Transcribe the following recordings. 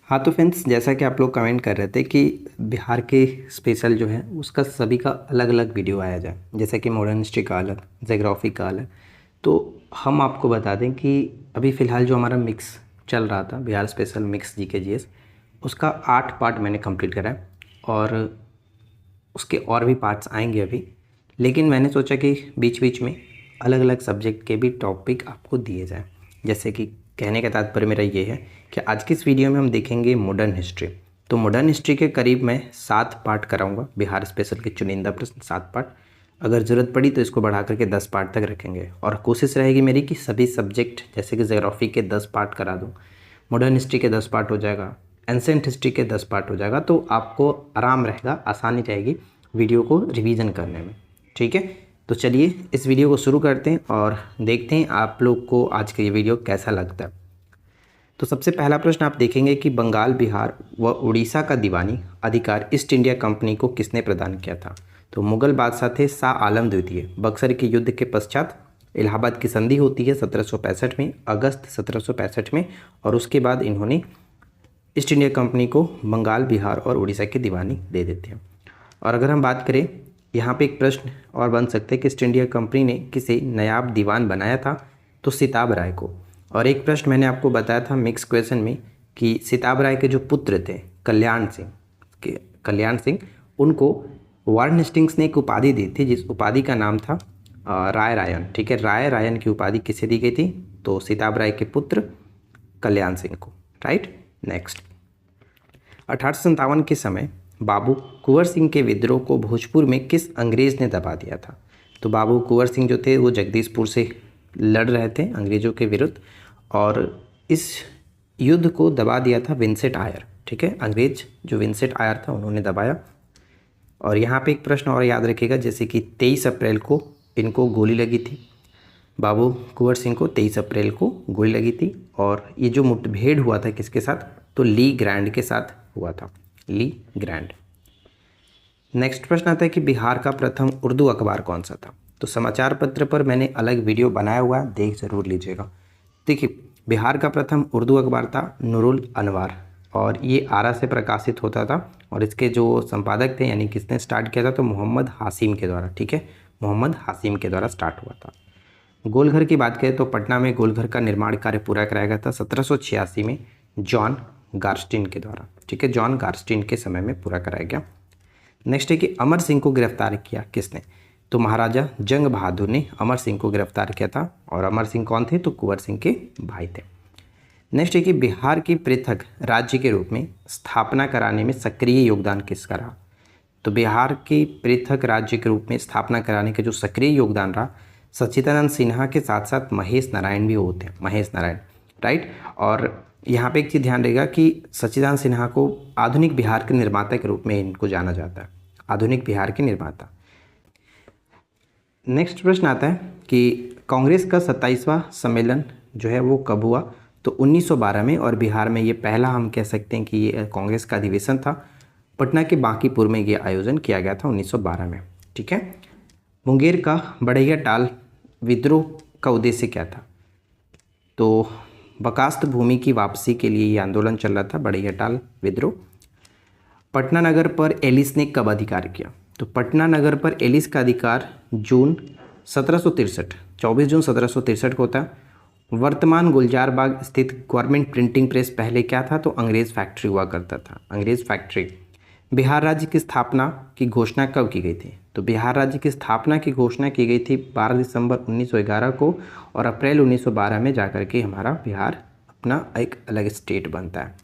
हाँ तो फ्रेंड्स, जैसा कि आप लोग कमेंट कर रहे थे कि बिहार के स्पेशल जो है उसका सभी का अलग अलग वीडियो आया जाए, जैसे कि मॉडर्न हिस्ट्री का अलग, ज्योग्राफी का अलग। तो हम आपको बता दें कि अभी फ़िलहाल जो हमारा मिक्स चल रहा था, बिहार स्पेशल मिक्स जी के जी एस, उसका 8 पार्ट मैंने कंप्लीट करा है और उसके और भी पार्ट्स आएंगे अभी। लेकिन मैंने सोचा कि बीच बीच में अलग अलग सब्जेक्ट के भी टॉपिक आपको दिए जाएं। जैसे कि कहने का तात्पर्य मेरा ये है कि आज की इस वीडियो में हम देखेंगे मॉडर्न हिस्ट्री। तो मॉडर्न हिस्ट्री के करीब मैं 7 पार्ट कराऊंगा, बिहार स्पेशल के चुनिंदा प्रश्न 7 पार्ट। अगर ज़रूरत पड़ी तो इसको बढ़ा करके 10 पार्ट तक रखेंगे और कोशिश रहेगी मेरी कि सभी सब्जेक्ट जैसे कि ज्योग्राफी के 10 पार्ट करा दूँ, मॉडर्न हिस्ट्री के 10 पार्ट हो जाएगा, एंसेंट हिस्ट्री के 10 पार्ट हो जाएगा। तो आपको आराम रहेगा, आसानी रहेगी वीडियो को रिवीजन करने में। ठीक है, तो चलिए इस वीडियो को शुरू करते हैं और देखते हैं आप लोग को आज का ये वीडियो कैसा लगता है। तो सबसे पहला प्रश्न आप देखेंगे कि बंगाल, बिहार व उड़ीसा का दीवानी अधिकार ईस्ट इंडिया कंपनी को किसने प्रदान किया था? तो मुगल बादशाह थे शाह आलम द्वितीय। बक्सर के युद्ध के पश्चात इलाहाबाद की संधि होती है 1765 में, अगस्त 1765 में, और उसके बाद इन्होंने ईस्ट इंडिया कंपनी को बंगाल, बिहार और उड़ीसा की दीवानी दे देते हैं। और अगर हम बात करें, यहाँ पे एक प्रश्न और बन सकते हैं कि ईस्ट इंडिया कंपनी ने किसे नायाब दीवान बनाया था? तो सिताब राय को। और एक प्रश्न मैंने आपको बताया था मिक्स क्वेश्चन में कि सिताब राय के जो पुत्र थे कल्याण सिंह, उनको वार्न हेस्टिंग्स ने एक उपाधि दी थी, जिस उपाधि का नाम था राय रायन। ठीक है, राय रायन की उपाधि किसे दी गई थी? तो सिताब राय के पुत्र कल्याण सिंह को। Right, next. 1857 के समय बाबू कुंवर सिंह के विद्रोह को भोजपुर में किस अंग्रेज ने दबा दिया था? तो बाबू कुंवर सिंह जो थे वो जगदीशपुर से लड़ रहे थे अंग्रेजों के विरुद्ध, और इस युद्ध को दबा दिया था विंसेंट आयर। ठीक है, अंग्रेज जो विंसेंट आयर था उन्होंने दबाया। और यहाँ पे एक प्रश्न और याद रखिएगा, जैसे कि 23 अप्रैल को इनको गोली लगी थी, बाबू कुंवर सिंह को 23 अप्रैल को गोली लगी थी। और ये जो मुठभेड़ हुआ था किसके साथ? तो ली ग्रैंड के साथ हुआ था, ली ग्रैंड। नेक्स्ट प्रश्न आता है कि बिहार का प्रथम उर्दू अखबार कौन सा था? तो समाचार पत्र पर मैंने अलग वीडियो बनाया हुआ है, देख जरूर लीजिएगा। देखिए, बिहार का प्रथम उर्दू अखबार था नूरुल अनवार, और ये आरा से प्रकाशित होता था। और इसके जो संपादक थे, यानी किसने स्टार्ट किया था? तो मोहम्मद हासिम के द्वारा। ठीक है, मोहम्मद हासिम के द्वारा स्टार्ट हुआ था। गोलघर की बात करें तो पटना में गोलघर का निर्माण कार्य पूरा कराया गया था 1786 में जॉन गार्स्टिन के द्वारा। ठीक है, जॉन गार्स्टिन के समय में पूरा कराया गया। नेक्स्ट है कि अमर सिंह को गिरफ्तार किया किसने? तो महाराजा जंग बहादुर ने अमर सिंह को गिरफ्तार किया था। और अमर सिंह कौन थे? तो कुंवर सिंह के भाई थे। नेक्स्ट है कि बिहार की पृथक राज्य के रूप में स्थापना कराने में सक्रिय योगदान किसका रहा? तो बिहार के पृथक राज्य के रूप में स्थापना कराने का जो सक्रिय योगदान रहा, सच्चिदानंद सिन्हा के साथ साथ महेश नारायण भी होते हैं, महेश नारायण। राइट, और यहाँ पे एक चीज़ ध्यान रहेगा कि सच्चिदानंद सिन्हा को आधुनिक बिहार के निर्माता के रूप में इनको जाना जाता है, आधुनिक बिहार के निर्माता। नेक्स्ट प्रश्न आता है कि कांग्रेस का 27वां सम्मेलन जो है वो कब हुआ? तो 1912 में, और बिहार में ये पहला हम कह सकते हैं कि ये कांग्रेस का अधिवेशन था। पटना के बांकीपुर में ये आयोजन किया गया था 1912 में। ठीक है, मुंगेर का बढ़ैया टाल विद्रोह का उद्देश्य क्या था? तो बकास्त भूमि की वापसी के लिए ये आंदोलन चल रहा था, बढ़ैया टाल विद्रोह। पटना नगर पर एलिस ने कब अधिकार किया? तो पटना नगर पर एलिस का अधिकार जून 1763, 24 जून 1763 को होता है। वर्तमान गुलजार बाग स्थित गवर्नमेंट प्रिंटिंग प्रेस पहले क्या था? तो अंग्रेज फैक्ट्री हुआ करता था, अंग्रेज फैक्ट्री। बिहार राज्य की स्थापना की घोषणा कब की गई थी? तो बिहार राज्य की स्थापना की घोषणा की गई थी 12 दिसंबर 1911 को, और अप्रैल 1912 में जाकर के हमारा बिहार अपना एक अलग स्टेट बनता है।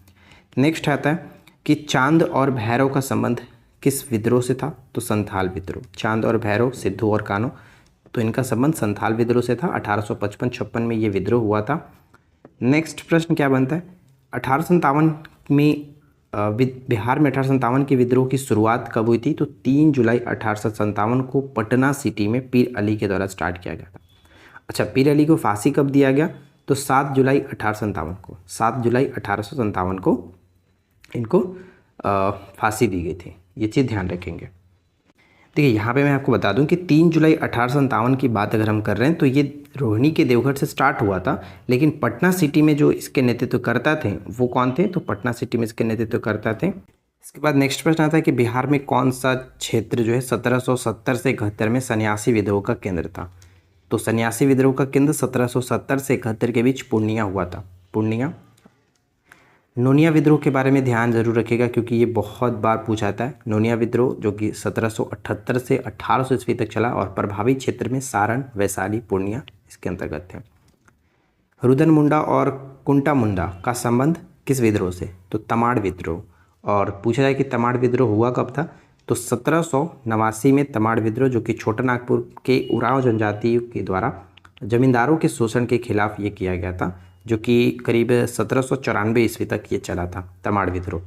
नेक्स्ट आता है कि चांद और भैरव का संबंध किस विद्रोह से था? तो संथाल विद्रोह। चांद और भैरव, सिद्धू और कान्हो, तो इनका संबंध संथाल विद्रोह से था। 1855-56 में ये विद्रोह हुआ था। नेक्स्ट प्रश्न क्या बनता है? 1857 में बिहार में 1857 के विद्रोह की शुरुआत कब हुई थी? तो 3 जुलाई 1857 को पटना सिटी में पीर अली के द्वारा स्टार्ट किया गया था। अच्छा, पीर अली को फांसी कब दिया गया? तो 7 जुलाई 1857 को, 7 जुलाई 1857 को इनको फांसी दी गई थी। ये चीज़ ध्यान रखेंगे। देखिए यहाँ पे मैं आपको बता दूं कि 3 जुलाई 1857 की बात अगर हम कर रहे हैं तो ये रोहिणी के देवगढ़ से स्टार्ट हुआ था, लेकिन पटना सिटी में जो इसके नेतृत्व करता थे वो कौन थे, तो पटना सिटी में इसके नेतृत्व करता थे। इसके बाद नेक्स्ट प्रश्न आता है कि बिहार में कौन सा क्षेत्र जो है 1770 से 71 में सन्यासी विद्रोह का केंद्र था। तो सन्यासी विद्रोह का केंद्र 1770 से 71 के बीच पूर्णिया हुआ था, पूर्णिया। नोनिया विद्रोह के बारे में ध्यान जरूर रखिएगा क्योंकि ये बहुत बार पूछा जाता है। नोनिया विद्रोह जो कि 1778 से 1800 ईस्वी तक चला और प्रभावी क्षेत्र में सारण, वैशाली, पूर्णिया इसके अंतर्गत थे। रुदन मुंडा और कुंटा मुंडा का संबंध किस विद्रोह से, तो तमाड़ विद्रोह। और पूछा जाए कि तमाड़ विद्रोह हुआ कब था, तो 1789 में तमाड़ विद्रोह जो कि छोटा नागपुर के उरांव जनजाति के द्वारा जमींदारों के शोषण के खिलाफ ये किया गया था, जो कि करीब 1794 ईस्वी तक ये चला था तमाड़ विद्रोह।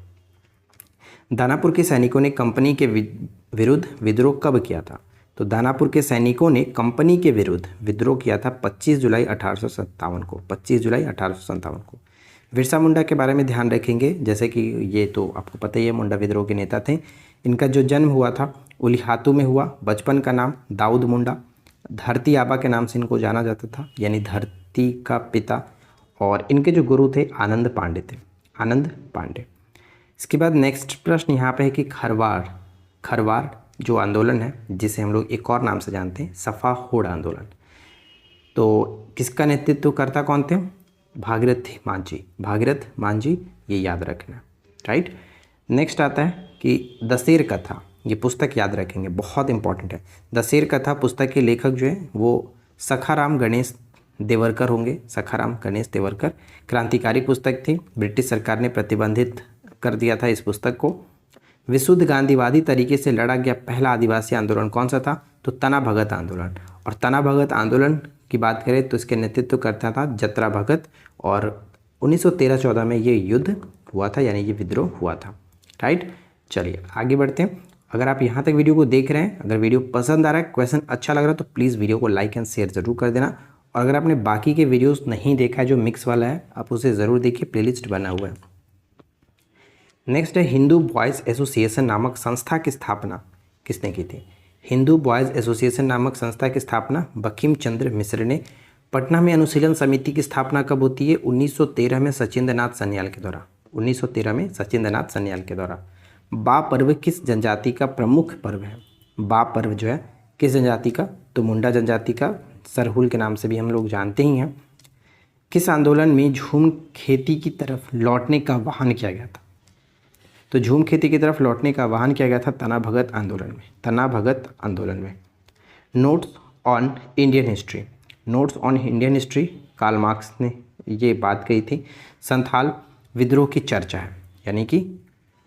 दानापुर के सैनिकों ने कंपनी के विरुद्ध विद्रोह कब किया था, तो दानापुर के सैनिकों ने कंपनी के विरुद्ध विद्रोह किया था 25 जुलाई 1857 को, 25 जुलाई 1857 को। बिरसा मुंडा के बारे में ध्यान रखेंगे, जैसे कि ये तो आपको पता ही है मुंडा विद्रोह के नेता थे। इनका जो जन्म हुआ था उलिहातू में हुआ। बचपन का नाम दाऊद मुंडा, धरती आबा के नाम से इनको जाना जाता था, यानी धरती का पिता। और इनके जो गुरु थे आनंद पांडे थे, आनंद पांडे। इसके बाद नेक्स्ट प्रश्न यहाँ पे है कि खरवार जो आंदोलन है जिसे हम लोग एक और नाम से जानते हैं सफा होड़ आंदोलन, तो किसका नेतृत्व करता कौन थे, भागीरथ मांझी, ये याद रखना, राइट। नेक्स्ट आता है कि दशेर कथा, ये पुस्तक याद रखेंगे, बहुत इंपॉर्टेंट है। दशेर कथा पुस्तक के लेखक जो है वो सखाराम गणेश देवरकर होंगे, सखाराम गणेश देवरकर। क्रांतिकारी पुस्तक थी, ब्रिटिश सरकार ने प्रतिबंधित कर दिया था इस पुस्तक को। विशुद्ध गांधीवादी तरीके से लड़ा गया पहला आदिवासी आंदोलन कौन सा था, तो तना भगत आंदोलन। और तना भगत आंदोलन की बात करें तो इसके नेतृत्व करता था जतरा भगत, और 1913-14 में ये युद्ध हुआ था, यानी ये विद्रोह हुआ था, राइट। चलिए आगे बढ़ते हैं। अगर आप यहाँ तक वीडियो को देख रहे हैं, अगर वीडियो पसंद आ रहा है, क्वेश्चन अच्छा लग रहा है, तो प्लीज़ वीडियो को लाइक एंड शेयर जरूर कर देना। और अगर आपने बाकी के वीडियोस नहीं देखा है जो मिक्स वाला है, आप उसे ज़रूर देखिए, प्लेलिस्ट बना हुआ है। नेक्स्ट है हिंदू बॉयज़ एसोसिएशन नामक संस्था की स्थापना किसने की थी। हिंदू बॉयज़ एसोसिएशन नामक संस्था की स्थापना बंकिम चंद्र मिश्र ने। पटना में अनुशीलन समिति की स्थापना कब होती है, 1913 में सचिंद्रनाथ सन्याल के द्वारा, 1913 में सचिंद्रनाथ सन्याल के द्वारा। बा पर्व किस जनजाति का प्रमुख पर्व है, बा पर्व जो है किस जनजाति का, तो मुंडा जनजाति का, सरहुल के नाम से भी हम लोग जानते ही हैं। किस आंदोलन में झूम खेती की तरफ लौटने का आह्वान किया गया था, तो झूम खेती की तरफ लौटने का आह्वान किया गया था तना भगत आंदोलन में, तना भगत आंदोलन में। Notes on Indian history, notes on Indian history Karl Marx ने ये बात कही थी। संथाल विद्रोह की चर्चा है, यानी कि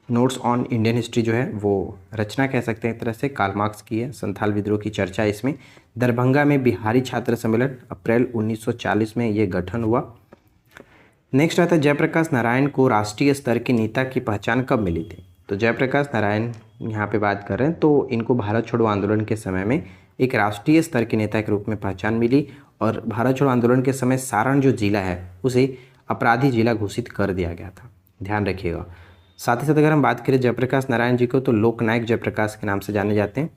नोट्स ऑन इंडियन हिस्ट्री जो है वो रचना कह सकते हैं एक तरह से कार्ल मार्क्स की है। संथाल विद्रोह की चर्चा इसमें। दरभंगा में बिहारी छात्र सम्मेलन, अप्रैल 1940 में ये गठन हुआ। नेक्स्ट आता है जयप्रकाश नारायण को राष्ट्रीय स्तर के नेता की पहचान कब मिली थी, तो जयप्रकाश नारायण यहाँ पे बात कर रहे हैं तो इनको भारत छोड़ो आंदोलन के समय में एक राष्ट्रीय स्तर के नेता के रूप में पहचान मिली। और भारत छोड़ो आंदोलन के समय सारण जो जिला है उसे अपराधी जिला घोषित कर दिया गया था, ध्यान रखिएगा। साथ ही साथ अगर हम बात करें जयप्रकाश नारायण जी को, तो लोकनायक जयप्रकाश के नाम से जाने जाते हैं।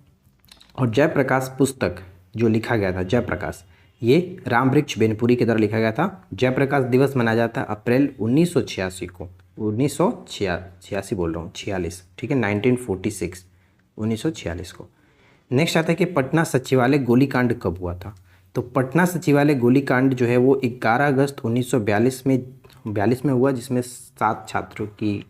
और जयप्रकाश पुस्तक जो लिखा गया था, जयप्रकाश, ये रामवृक्ष बेनपुरी के द्वारा लिखा गया था। जयप्रकाश दिवस मनाया जाता है अप्रैल 1986 को, 1986 बोल रहा हूँ, 46, ठीक है, 1946, 1946 को। नेक्स्ट आता है कि पटना सचिवालय गोलीकांड कब हुआ था, तो पटना सचिवालय गोलीकांड जो है वो 11 अगस्त 1942 में हुआ, जिसमें 7 छात्रों की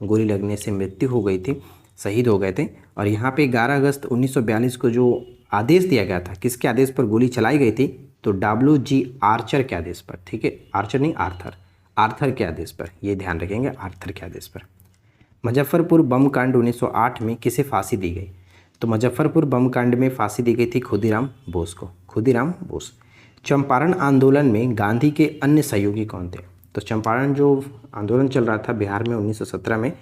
गोली लगने से मृत्यु हो गई थी, शहीद हो गए थे। और यहाँ पे 11 अगस्त 1942 को जो आदेश दिया गया था, किसके आदेश पर गोली चलाई गई थी, तो WG आर्चर के आदेश पर, ठीक है, आर्चर नहीं आर्थर के आदेश पर, ये ध्यान रखेंगे, आर्थर के आदेश पर। मुजफ्फरपुर बम कांड 1908 में किसे फांसी दी गई, तो मुजफ्फरपुर बम कांड में फांसी दी गई थी खुदीराम बोस को, खुदीराम बोस। चंपारण आंदोलन में गांधी के अन्य सहयोगी कौन थे, तो चंपारण जो आंदोलन चल रहा था बिहार में 1917 में,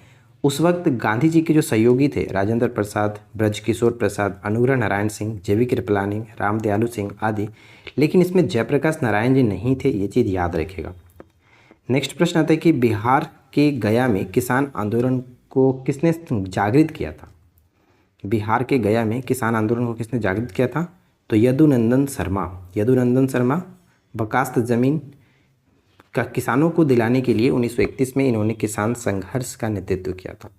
उस वक्त गांधी जी के जो सहयोगी थे राजेंद्र प्रसाद, ब्रजकिशोर प्रसाद, अनुग्रह नारायण सिंह, JV कृपलानी, रामदयालु सिंह आदि, लेकिन इसमें जयप्रकाश नारायण जी नहीं थे, ये चीज़ याद रखेगा। नेक्स्ट प्रश्न आता है कि बिहार के गया में किसान आंदोलन को किसने जागृत किया था, बिहार के गया में किसान आंदोलन को किसने जागृत किया था? तो यदुनंदन शर्मा। यदुनंदन शर्मा। बकास्त ज़मीन का किसानों को दिलाने के लिए 1931 में इन्होंने किसान संघर्ष का नेतृत्व किया था।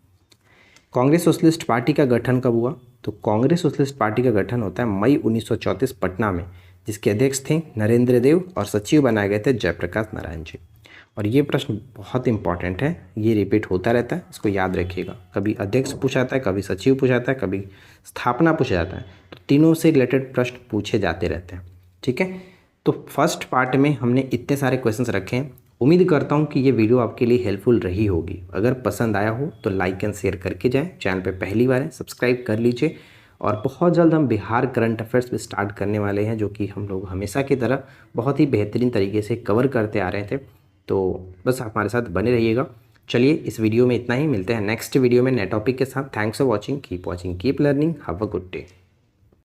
कांग्रेस सोशलिस्ट पार्टी का गठन कब हुआ? तो कांग्रेस सोशलिस्ट पार्टी का गठन होता है मई 1934 पटना में, जिसके अध्यक्ष थे नरेंद्र देव और सचिव बनाए गए थे जयप्रकाश नारायण जी। और ये प्रश्न बहुत इंपॉर्टेंट है, ये रिपीट होता रहता है, इसको याद रखिएगा। कभी अध्यक्ष पूछा जाता है, कभी सचिव पूछा जाता है, कभी स्थापना पूछा जाता है, तो तीनों से रिलेटेड प्रश्न पूछे जाते रहते हैं। ठीक है, तो फर्स्ट पार्ट में हमने इतने सारे क्वेश्चंस रखे हैं। उम्मीद करता हूँ कि ये वीडियो आपके लिए हेल्पफुल रही होगी। अगर पसंद आया हो तो लाइक एंड शेयर करके जाएं। चैनल पे पहली बार है सब्सक्राइब कर लीजिए। और बहुत जल्द हम बिहार करंट अफेयर्स पे स्टार्ट करने वाले हैं, जो कि हम लोग हमेशा की तरह बहुत ही बेहतरीन तरीके से कवर करते आ रहे थे। तो बस हमारे साथ बने रहिएगा। चलिए, इस वीडियो में इतना ही। मिलते हैं नेक्स्ट वीडियो में नए टॉपिक के साथ। Thanks for watching, keep learning, have a good day.